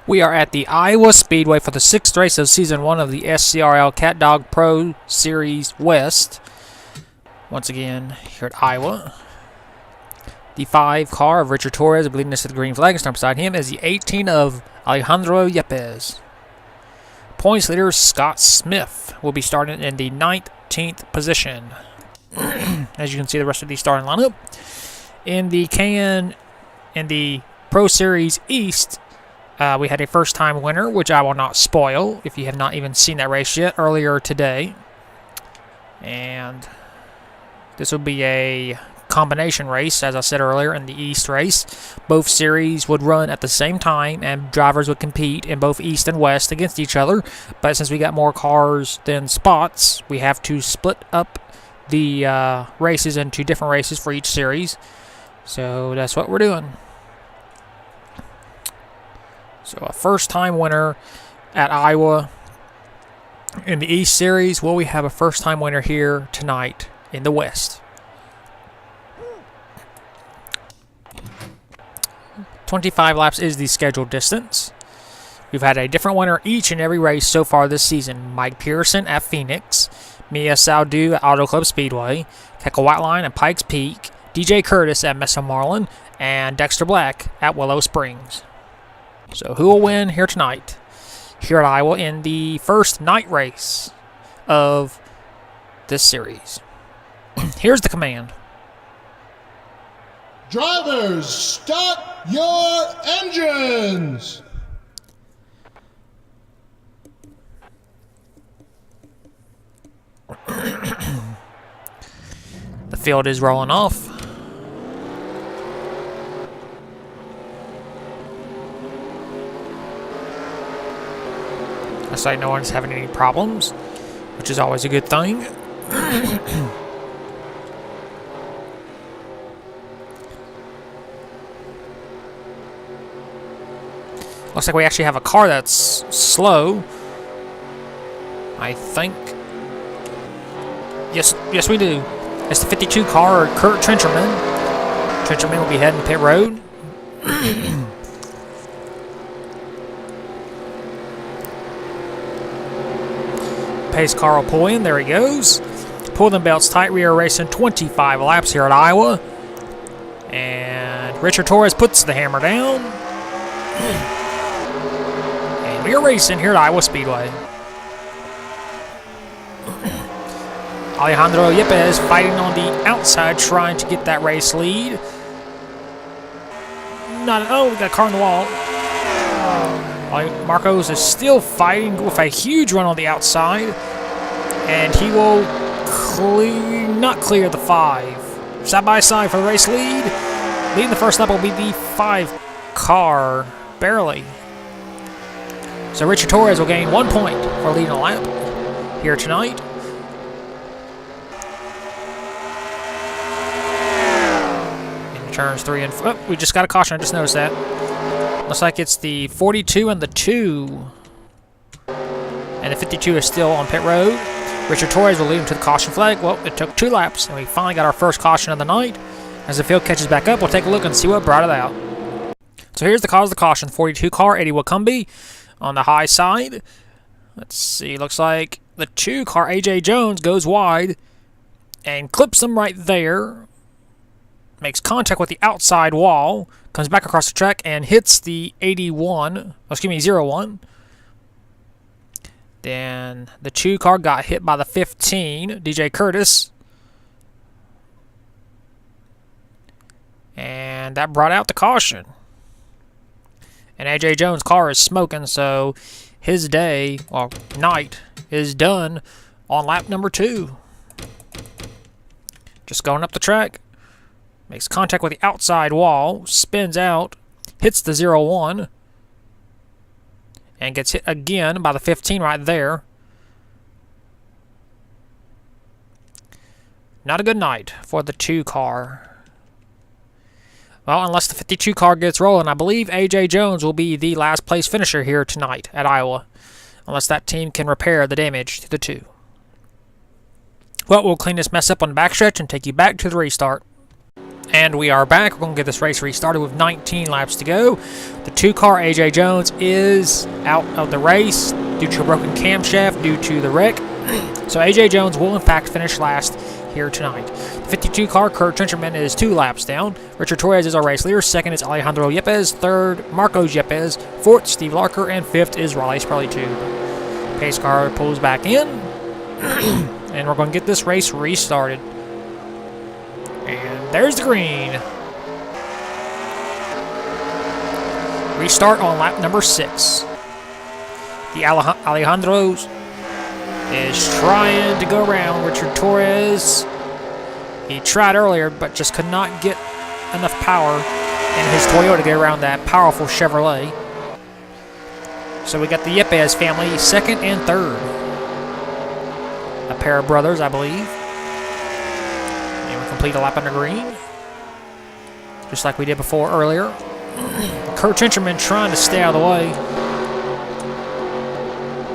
We are at the Iowa Speedway for the 6th race of Season 1 of the SCRL CatDog Pro Series West. Once again, here at Iowa. The 5 car of Richard Torres leading us to the green flag, and beside him is the 18 of Alejandro Yepes. Points leader Scott Smith will be starting in the 19th position. As you can see, the rest of the starting lineup. In the Pro Series East, we had a first-time winner, which I will not spoil if you have not even seen that race yet, earlier today. And this will be a combination race, as I said earlier, in the East race. Both series would run at the same time, and drivers would compete in both East and West against each other. But since we got more cars than spots, we have to split up the races into different races for each series. So that's what we're doing. So a first-time winner at Iowa in the East Series. Will we have a first-time winner here tonight in the West? 25 laps is the scheduled distance. We've had a different winner each and every race so far this season. Mike Pearson at Phoenix, Mia Saudu at Auto Club Speedway, Keka Whiteline at Pikes Peak, DJ Curtis at Mesa Marlin, and Dexter Black at Willow Springs. So who will win here tonight, here at Iowa, in the first night race of this series? Here's the command. Drivers, start your engines! The field is rolling off. Looks like no one's having any problems, which is always a good thing. Looks like we actually have a car that's slow, I think. Yes, we do. It's the 52 car, Kurt Trencherman. Trencherman will be heading pit road. Pace car will pull in. There he goes. Pull them belts tight. We are racing 25 laps here at Iowa. And Richard Torres puts the hammer down. And we are racing here at Iowa Speedway. Alejandro Yepes fighting on the outside, trying to get that race lead. We got a car on the wall. Marcos is still fighting with a huge run on the outside, and he will not clear the 5. Side by side for the race lead. Leading the first lap will be the 5 car, barely. So Richard Torres will gain 1 point for leading a lap here tonight. In turns 3 and 4. Oh, we just got a caution. I just noticed that. Looks like it's the 42 and the 2. And the 52 is still on pit road. Richard Torres will lead him to the caution flag. Well, it took 2 laps, and we finally got our first caution of the night. As the field catches back up, we'll take a look and see what brought it out. So here's the cause of the caution. 42 car, Eddie Wakumbi on the high side. Let's see. Looks like the 2 car, AJ Jones, goes wide and clips them right there. Makes contact with the outside wall, comes back across the track and hits the 01. Then the 2 car got hit by the 15, DJ Curtis. And that brought out the caution. And AJ Jones' car is smoking, so his night is done on lap number 2. Just going up the track. Makes contact with the outside wall, spins out, hits the 01, and gets hit again by the 15 right there. Not a good night for the 2 car. Well, unless the 52 car gets rolling, I believe AJ Jones will be the last place finisher here tonight at Iowa, unless that team can repair the damage to the 2. Well, we'll clean this mess up on the backstretch and take you back to the restart. And we are back. We're going to get this race restarted with 19 laps to go. The 2-car AJ Jones is out of the race due to a broken camshaft due to the wreck. So AJ Jones will in fact finish last here tonight. The 52-car Kurt Trencherman is 2 laps down. Richard Torres is our race leader. Second is Alejandro Yepes. Third, Marcos Yepes. Fourth, Steve Larker. And fifth is Raleigh Spurley Tube. Pace car pulls back in. And we're going to get this race restarted. And there's the green. Restart on lap number 6. The Alejandro's is trying to go around Richard Torres. He tried earlier, but just could not get enough power in his Toyota to get around that powerful Chevrolet. So we got the Yepes family, second and third. A pair of brothers, I believe. And we complete a lap under green, just like we did before earlier. Kurt Trencherman trying to stay out of the way,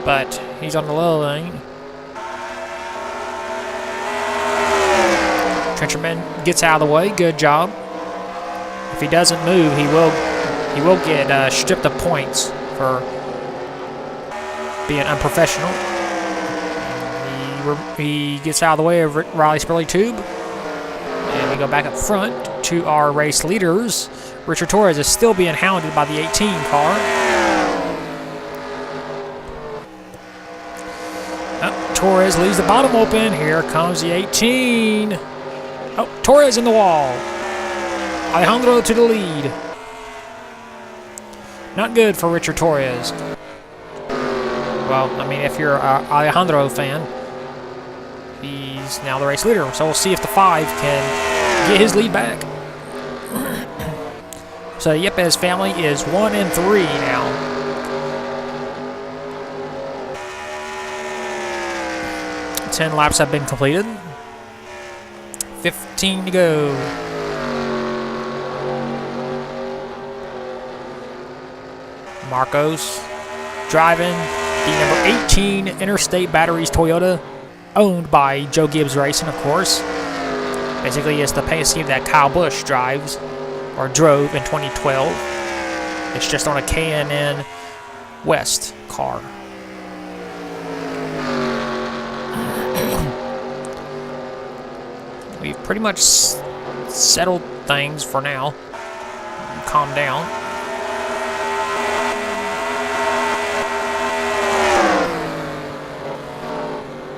but he's on the low lane. Trencherman gets out of the way. Good job. If he doesn't move, he will get stripped of points for being unprofessional. He gets out of the way of Raleigh Spurley Tube, and we go back up front to our race leaders. Richard Torres is still being hounded by the 18 car. Torres leaves the bottom open. Here comes the 18. Oh, Torres in the wall. Alejandro to the lead. Not good for Richard Torres. Well, I mean, if you're an Alejandro fan, he's now the race leader. So we'll see if the 5 can get his lead back. So the Yepes family is 1 and 3 now. Ten laps have been completed. 15 to go. Marcos driving the number 18 Interstate Batteries Toyota, owned by Joe Gibbs Racing, of course. Basically, it's the paint scheme that Kyle Busch drives, or drove in 2012. It's just on a K&N West car. We've pretty much settled things for now. Calm down.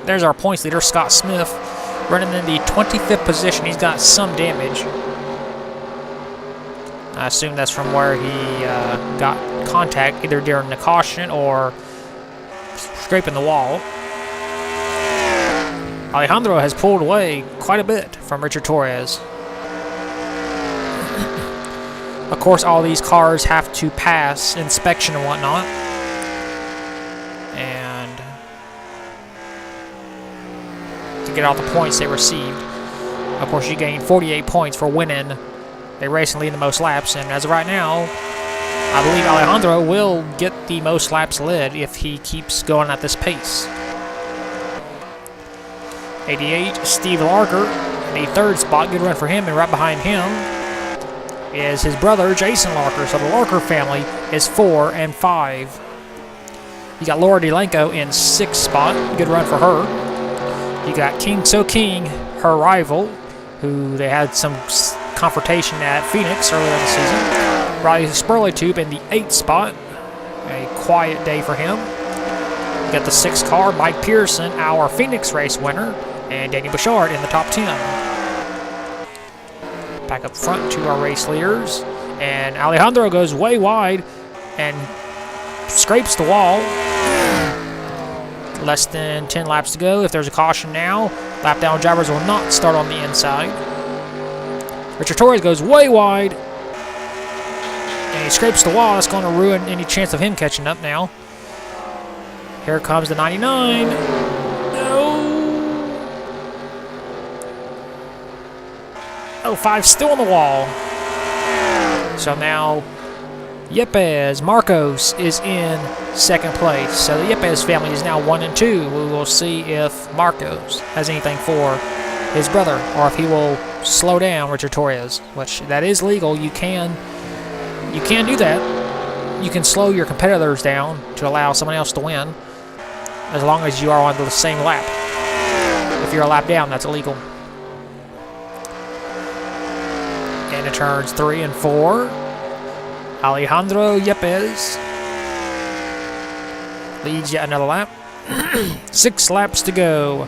There's our points leader, Scott Smith, running in the 25th position. He's got some damage. I assume that's from where he got contact, either during the caution or scraping the wall. Alejandro has pulled away quite a bit from Richard Torres. Of course, all these cars have to pass inspection and whatnot. And to get all the points they received. Of course, you gain 48 points for winning a race and leading the most laps. And as of right now, I believe Alejandro will get the most laps led if he keeps going at this pace. 88, Steve Larker, in the third spot. Good run for him, and right behind him is his brother, Jason Larker. So the Larker family is 4 and 5. You got Laura DeLanco in 6th spot. Good run for her. You got King So King, her rival, who they had some confrontation at Phoenix earlier in the season. Raleigh Spurley Tube in the 8th spot. A quiet day for him. You got the 6th car, Mike Pearson, our Phoenix race winner, and Danny Bouchard in the top 10. Back up front to our race leaders, and Alejandro goes way wide and scrapes the wall. Less than 10 laps to go. If there's a caution now, lap down drivers will not start on the inside. Richard Torres goes way wide, and he scrapes the wall. That's going to ruin any chance of him catching up now. Here comes the 99. No. 05 still on the wall. So now Yepes Marcos is in 2nd place. So the Yepes family is now 1 and 2. We will see if Marcos has anything for his brother, or if he will slow down Richard Torres, which that is legal. You can do that. You can slow your competitors down to allow someone else to win, as long as you are on the same lap. If you're a lap down, that's illegal. Into turns 3 and 4. Alejandro Yepes leads yet another lap. 6 laps to go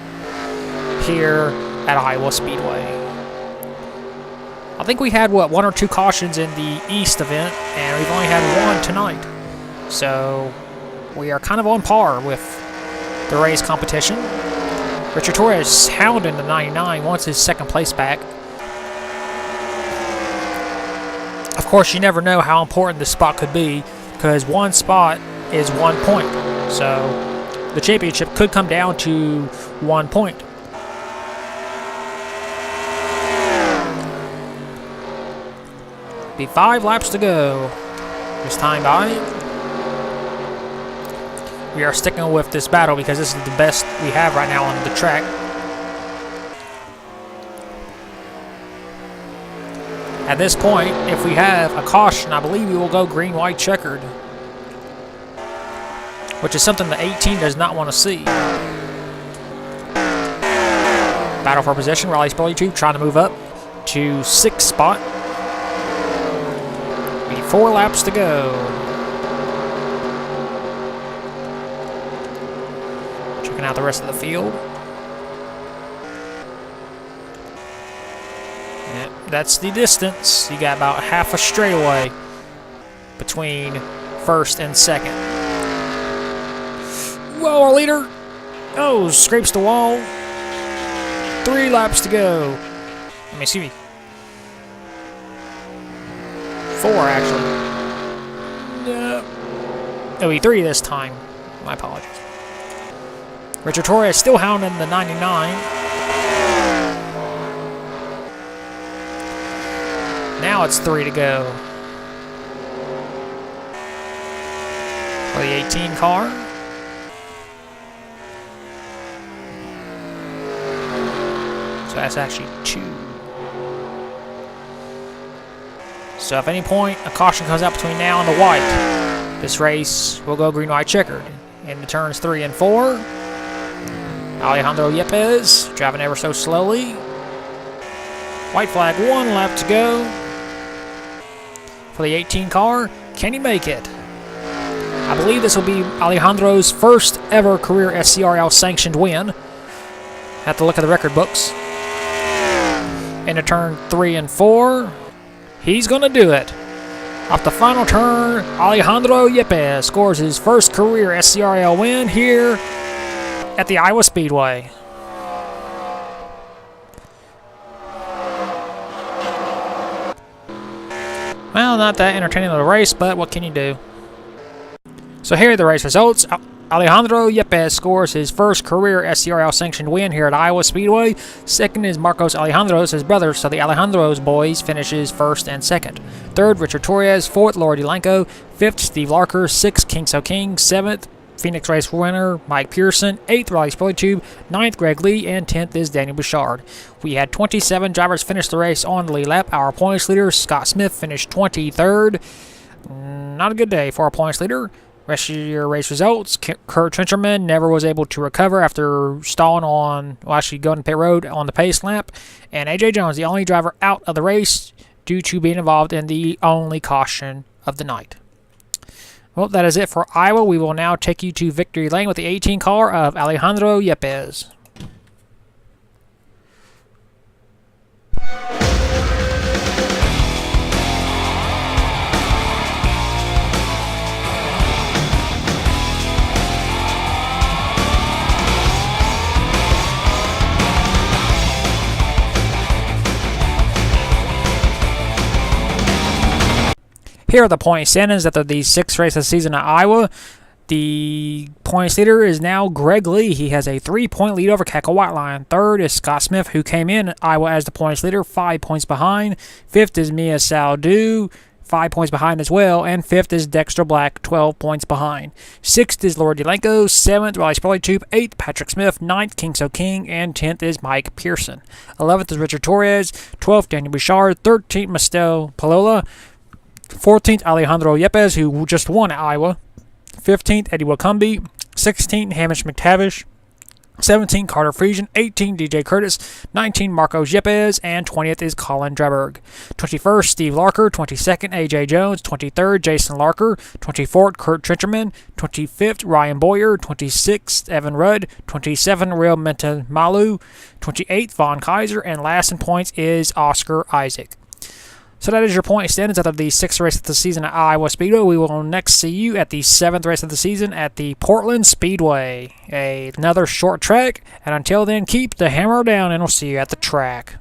here at Iowa Speedway. I think we had, 1 or 2 cautions in the East event, and we've only had 1 tonight. So we are kind of on par with the race competition. Richard Torres hounding the 99, wants his second place back. Of course, you never know how important this spot could be, because 1 spot is 1 point. So the championship could come down to 1 point. Be 5 laps to go. Just time by. We are sticking with this battle because this is the best we have right now on the track. At this point, if we have a caution, I believe we will go green, white, checkered, which is something the 18 does not want to see. Battle for position. Riley Spurley trying to move up to 6th spot. Be 4 laps to go. Checking out the rest of the field. Yep, that's the distance. You got about half a straightaway between 1st and 2nd. Whoa, our leader. Oh, scrapes the wall. 3 laps to go. Let me see. 4, actually. No. It'll be 3 this time. My apologies. Richard Torres still hounding the 99. Now it's 3 to go. For the 18 car. So that's actually 2. So if at any point a caution comes out between now and the white, this race will go green, white, checkered. In the turns 3 and 4, Alejandro Yepes driving ever so slowly. White flag, 1 lap to go. For the 18 car, can he make it? I believe this will be Alejandro's first ever career SCRL sanctioned win. Have to look at the record books. Into turn 3 and 4. He's going to do it. Off the final turn, Alejandro Yepes scores his first career SCRL win here at the Iowa Speedway. Well, not that entertaining of a race, but what can you do? So here are the race results. Alejandro Yepes scores his first career SCRL sanctioned win here at Iowa Speedway. Second is Marcos Alejandros, his brother, so the Alejandros boys finishes 1st and 2nd. Third, Richard Torres. 4th, Laura DeLanco. 5th, Steve Larker. 6th, King So King. 7th, Phoenix race winner Mike Pearson. 8th, Riley Spurley. 9th, Greg Lee. And 10th is Daniel Bouchard. We had 27 drivers finish the race on the lead lap. Our points leader, Scott Smith, finished 23rd. Not a good day for our points leader. Rest of your race results, Kurt Trencherman never was able to recover after stalling on, going to pit road on the pace lap. And A.J. Jones, the only driver out of the race due to being involved in the only caution of the night. Well, that is it for Iowa. We will now take you to victory lane with the 18 car of Alejandro Yepes. Here are the point standings after the 6th race of the season at Iowa. The points leader is now Greg Lee. He has a 3-point lead over Cackle Whiteline. Third is Scott Smith, who came in Iowa as the points leader, 5 points behind. 5th is Mia Saldu. 5 points behind as well. And 5th is Dexter Black, 12 points behind. 6th is Laura Delanco. 7th, Riley Spurley-Tube. 8th, Patrick Smith. 9th, King So King. And 10th is Mike Pearson. 11th is Richard Torres. 12th, Daniel Bouchard. 13th, Mastel Palola. 14th, Alejandro Yepes, who just won at Iowa. 15th, Eddie Wakumbi. 16th, Hamish McTavish. 17, Carter Friesian. 18, DJ Curtis. 19, Marcos Yepes. And 20th is Colin Dreberg. 21st, Steve Larker. 22nd, AJ Jones. 23rd, Jason Larker. 24th, Kurt Trencherman. 25th, Ryan Boyer. 26th, Evan Rudd. 27th, Real Mentamalu. 28th, Vaughn Kaiser. And last in points is Oscar Isaac. So that is your point standings out of the 6th race of the season at Iowa Speedway. We will next see you at the 7th race of the season at the Portland Speedway. Another short track. And until then, keep the hammer down, and we'll see you at the track.